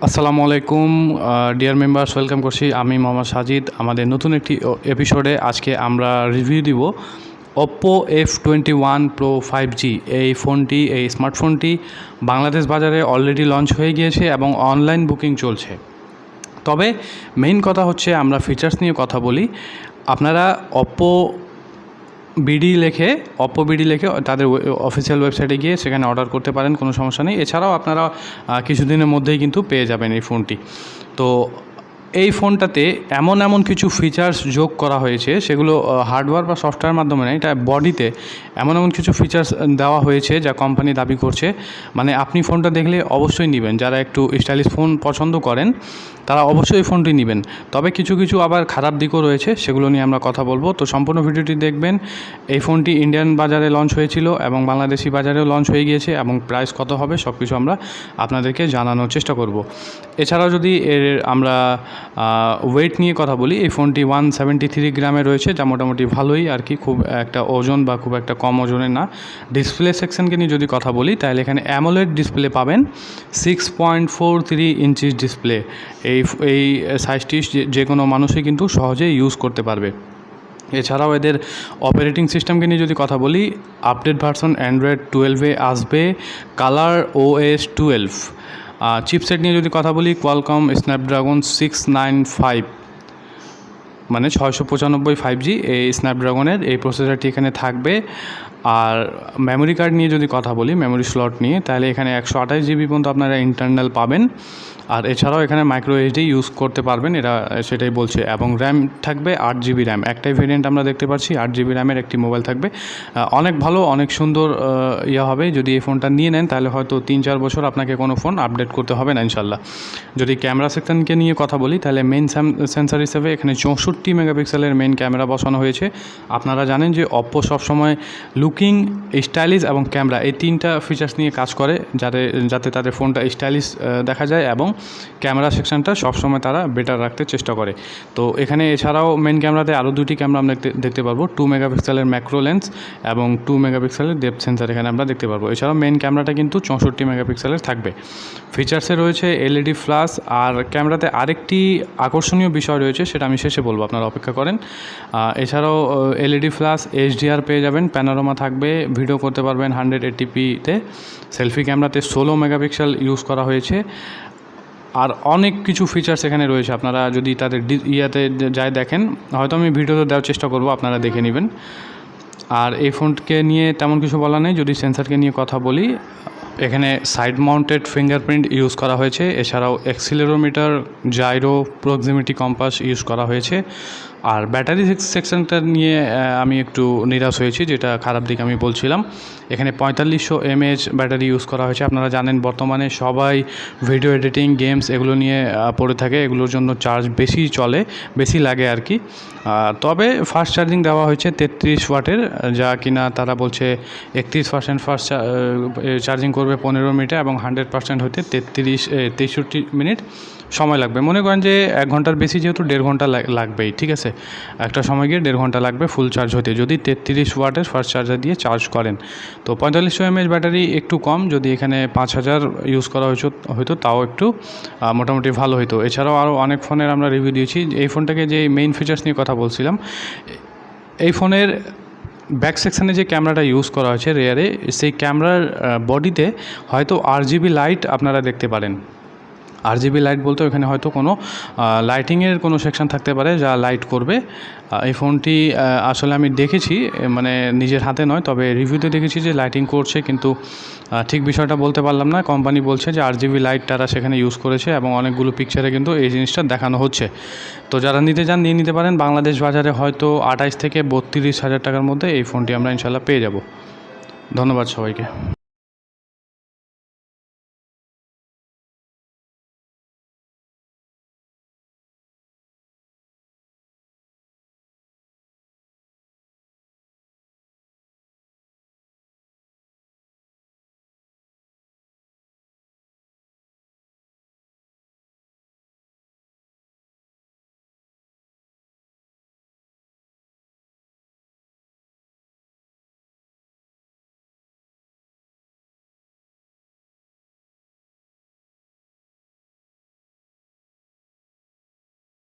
আসসালামু আলাইকুম deer members, welcome করছি। আমি মোহাম্মদ সাজিদ। আমাদের নতুন একটি এপিসোডে আজকে আমরা রিভিউ দিব ওপ্পো F21pro 5G। এই ফোনটি, এই স্মার্টফোনটি বাংলাদেশ বাজারে অলরেডি লঞ্চ হয়ে গিয়েছে এবং অনলাইন বুকিং চলছে। তবে মেইন কথা হচ্ছে আমরা ফিচার্স নিয়ে কথা বলি। আপনারা oppo বিডি লিখে তাদের অফিসিয়াল ওয়েবসাইটে গিয়ে সেখানে অর্ডার করতে পারেন, কোনো সমস্যা নেই। এছাড়াও আপনারা কিছুদিনের মধ্যেই কিন্তু পেয়ে যাবেন এই ফোনটি। তো এই ফোনটাতে এমন কিছু ফিচার্স যোগ করা হয়েছে, সেগুলো হার্ডওয়্যার বা সফটওয়্যার মাধ্যমে নয়, এটা বডিতে এমন কিছু ফিচার্স দেওয়া হয়েছে যা কোম্পানি দাবি করছে। মানে আপনি ফোনটা দেখলে অবশ্যই নেবেন। যারা একটু স্টাইলিশ ফোন পছন্দ করেন তারা অবশ্যই এই ফোনটি নেবেন। তবে কিছু আবার খারাপ দিকও রয়েছে, সেগুলো নিয়ে আমরা কথা বলবো। তো সম্পূর্ণ ভিডিওটি দেখবেন। এই ফোনটি ইন্ডিয়ান বাজারে লঞ্চ হয়েছিল এবং বাংলাদেশি বাজারেও লঞ্চ হয়ে গিয়েছে, এবং প্রাইস কত হবে সব কিছু আমরা আপনাদেরকে জানানোর চেষ্টা করব। এছাড়াও যদি আমরা ওয়েট নিয়ে কথা বলি, এই ফোনটি 173 গ্রামে রয়েছে, যা মোটামুটি ভালোই আর কি, খুব একটা ওজন বা খুব একটা কম ওজনের না। ডিসপ্লে সেকশনকে নিয়ে যদি কথা বলি, তাহলে এখানে অ্যামোলেড ডিসপ্লে পাবেন, 6.43 ইঞ্চির ডিসপ্লে। এই সাইজটি যে কোনো মানুষই কিন্তু সহজেই ইউজ করতে পারবে। এছাড়াও এদের অপারেটিং সিস্টেমকে নিয়ে যদি কথা বলি, আপডেট ভার্সন অ্যান্ড্রয়েড 12-এ আসবে, কালার OS 12। চিপসেট নিয়ে যদি কথা বলি, কোয়ালকম স্ন্যাপড্রাগন 695, মানে 695 5G এই স্ন্যাপড্রাগনের এই প্রসেসরটি এখানে থাকবে। আর মেমোরি কার্ড নিয়ে যদি কথা বলি, মেমোরি স্লট নিয়ে, তাহলে এখানে 128 GB পর্যন্ত আপনারা ইন্টারনাল পাবেন। আর এছাড়াও এখানে মাইক্রো SD ইউজ করতে পারবেন, এরা সেটাই বলছে। এবং র্যাম থাকবে 8 GB র্যাম। একটাই ভেরিয়েন্ট আমরা দেখতে পাচ্ছি, 8 GB র্যামের একটি মোবাইল থাকবে। অনেক ভালো, অনেক সুন্দর হবে। যদি এই ফোনটা নিয়ে নেন তাহলে হয়তো 3-4 বছর আপনাকে কোনো ফোন আপডেট করতে হবে না ইনশাল্লাহ। যদি ক্যামেরা সেকশনকে নিয়ে কথা বলি, তাহলে মেইন সেন্সার হিসেবে এখানে 64 মেগাপিক্সেলের মেইন ক্যামেরা বসানো হয়েছে। আপনারা জানেন যে অপ্পো সবসময় লুকিং, স্টাইলিশ এবং ক্যামেরা, এই তিনটা ফিচার্স নিয়ে কাজ করে, যাতে তাদের ফোনটা স্টাইলিশ দেখা যায় এবং ক্যামেরা সেকশনটা সবসময় তারা বেটার রাখতে চেষ্টা করে। তো এখানে এছাড়াও মেইন ক্যামেরাতে আরও দুটি ক্যামেরা আমরা দেখতে পারবো, 2 মেগাপিক্সেলের ম্যাক্রো লেন্স এবং 2 মেগাপিক্সেলের ডেপথ সেন্সার এখানে আমরা দেখতে পারবো। এছাড়াও মেইন ক্যামেরাটা কিন্তু 64 মেগাপিক্সেলের থাকবে। ফিচার্সে রয়েছে LED ফ্ল্যাশ। আর ক্যামেরাতে আরেকটি আকর্ষণীয় বিষয় রয়েছে, সেটা আমি শেষে বলবো, আপনারা অপেক্ষা করেন। এছাড়াও LED ফ্ল্যাশ, HDR পেয়ে যাবেন, প্যানোরামা থাকবে, ভিডিও করতে পারবেন 180pতে। সেলফি ক্যামেরাতে 16 মেগাপিক্সেল ইউজ করা হয়েছে। আর অনেক কিছু ফিচার্স এখানে রয়েছে, আপনারা যদি তাদের ইয়াতে যাই দেখেন, হয়তো আমি ভিডিওতে দেওয়ার চেষ্টা করব, আপনারা দেখে নেবেন। আর এই ফোনকে নিয়ে তেমন কিছু বলা নেই। যদি সেন্সারকে নিয়ে কথা বলি, এখানে সাইড মাউন্টেড ফিঙ্গারপ্রিন্ট ইউজ করা হয়েছে। এছাড়াও অ্যাক্সিলারোমিটার, জাইরো, প্রক্সিমিটি কম্পাস ইউজ করা হয়েছে। আর ব্যাটারি সেকশনটা নিয়ে আমি একটু নিরাশ হয়েছি, যেটা খারাপ দিক আমি বলছিলাম। এখানে 4500 mAh ব্যাটারি ইউজ করা হয়েছে। আপনারা জানেন বর্তমানে সবাই ভিডিও এডিটিং, গেমস এগুলো নিয়ে পড়ে থাকে, এগুলোর জন্য চার্জ বেশি লাগে আর কি। তবে ফাস্ট চার্জিং দেওয়া হয়েছে 33 ওয়াটের, যা কিনা তারা বলছে 31% ফাস্ট চার্জিং করবে 15 মিনিটে, এবং 100% হতে 63 মিনিট সময় লাগবে। মনে করেন যে 1 ঘন্টার বেশি, যেহেতু 1.5 ঘন্টা লাগবেই, ঠিক আছে। একটা সময় গিয়ে 1.5 ঘন্টা লাগবে ফুল চার্জ হতে, যদি 33 ওয়াটের ফাস্ট চার্জার দিয়ে চার্জ করেন। তো 4500 mAh ব্যাটারি একটু কম, যদি এখানে 5000 ইউজ করা হয়তো তাও একটু মোটামুটি ভালো হতো। এছাড়াও আরও অনেক ফোনের আমরা রিভিউ দিয়েছি। এই ফোনটাকে যে মেইন ফিচার্স নিয়ে কথা বলছিলাম, এই ফোনের ব্যাক সেকশানে যে ক্যামেরাটা ইউজ করা হয়েছে রেয়ারে, সেই ক্যামেরার বডিতে হয়তো RGB লাইট আপনারা দেখতে পারেন। RGB লাইট বলতে এখানে হয়তো কোনো লাইটিংয়ের কোনো সেকশন থাকতে পারে যা লাইট করবে। এই ফোনটি আসলে আমি দেখেছি, মানে নিজের হাতে নয়, তবে রিভিউতে দেখেছি যে লাইটিং করছে, কিন্তু ঠিক বিষয়টা বলতে পারলাম না। কোম্পানি বলছে যে RGB লাইট তারা সেখানে ইউজ করেছে, এবং অনেকগুলো পিকচারে কিন্তু এই জিনিসটা দেখানো হচ্ছে। তো যারা নিতে চান নিয়ে নিতে পারেন। বাংলাদেশ বাজারে হয়তো 28 থেকে 32 হাজার টাকার মধ্যে এই ফোনটি আমরা ইনশাল্লাহ পেয়ে যাব। ধন্যবাদ সবাইকে।